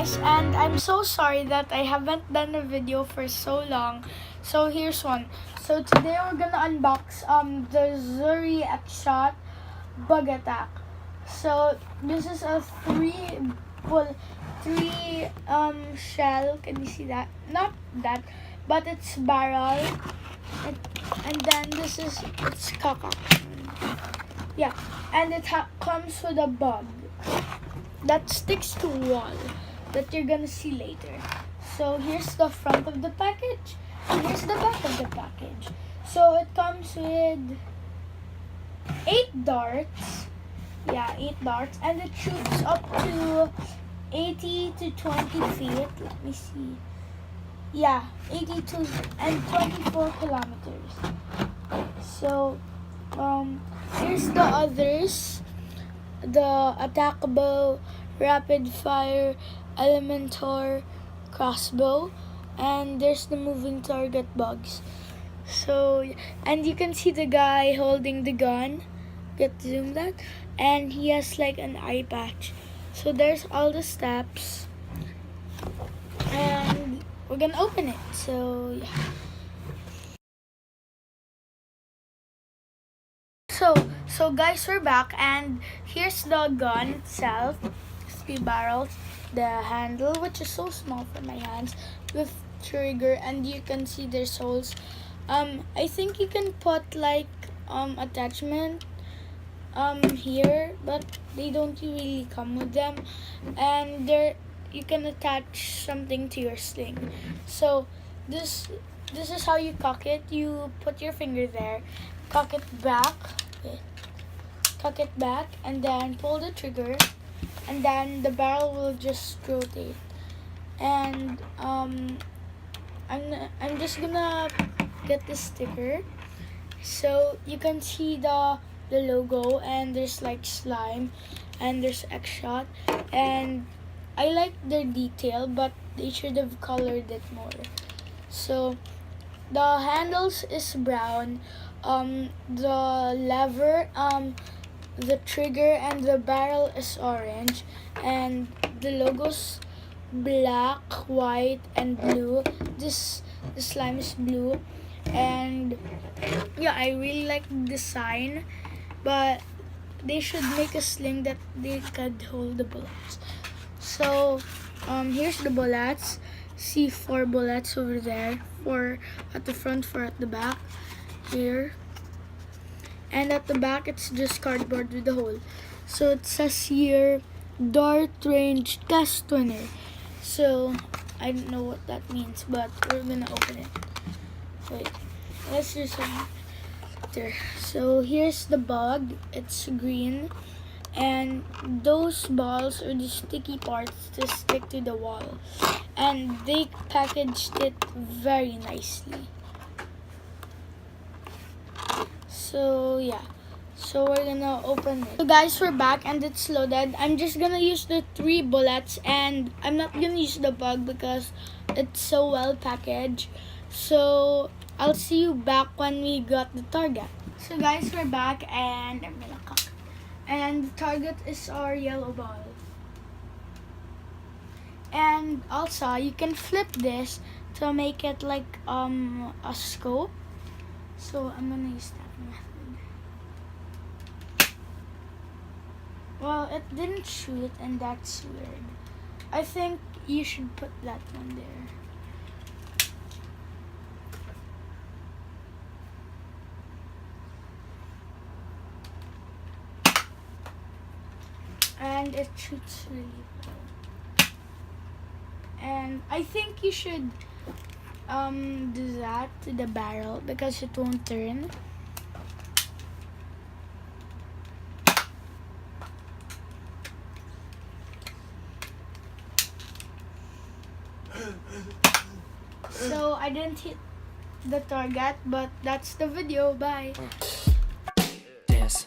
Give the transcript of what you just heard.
guys, and I'm so sorry that I haven't done a video for so long. So here's one. So today we're gonna unbox the Zuri X-Shot Bug Attack. So this is a three shell. Can you see that? Not that, but it's barrel. And then this is it's caca. Yeah, and it comes with a bug that sticks to wall that you're gonna see later. So here's the front of the package and here's the back of the package. So it comes with 8 darts. Yeah, 8 darts, and it shoots up to 80 to 20 feet. Let me see. Yeah, 82 and 24 kilometers. So here's the others. The attackable rapid fire elementor crossbow, and there's the moving target bugs. So, and you can see the guy holding the gun. Get to zoom that, and he has like an eye patch. So there's all the steps, and we're gonna open it. So yeah. So guys, we're back, and here's the gun itself. 3 barrels, the handle, which is so small for my hands, with trigger, and you can see there's holes. I think you can put like attachment here, but they don't really come with them, and there you can attach something to your sling. So this is how you cock it. You put your finger there, cock it back. Tuck it back, and then pull the trigger, and then the barrel will just rotate. And I'm just gonna get the sticker, so you can see the logo, and there's like slime, and there's X-Shot, and I like their detail, but they should have colored it more. So the handles is brown, the lever, the trigger and the barrel is orange, and the logo's black, white, and blue. The slime is blue, and yeah, I really like the design, but they should make a sling that they could hold the bullets. So here's the bullets. See 4 bullets over there, 4 at the front, 4 at the back here. And at the back, it's just cardboard with a hole. So it says here, dart range test winner. So I don't know what that means, but we're gonna open it. Wait, let's just open it there. So here's the bug. It's green, and those balls are the sticky parts to stick to the wall, and they packaged it very nicely. So yeah, so we're gonna open it. So guys, we're back, and it's loaded. I'm just gonna use the 3 bullets, and I'm not gonna use the bug because it's so well packaged. So I'll see you back when we got the target. So guys, we're back, and I'm gonna cock. And the target is our yellow ball. And also you can flip this to make it like a scope. So I'm gonna use that method. Well, it didn't shoot, and that's weird. I think you should put that one there. And it shoots really well. And I think you should do that to the barrel because it won't turn. So I didn't hit the target, but that's the video. Bye. Dance.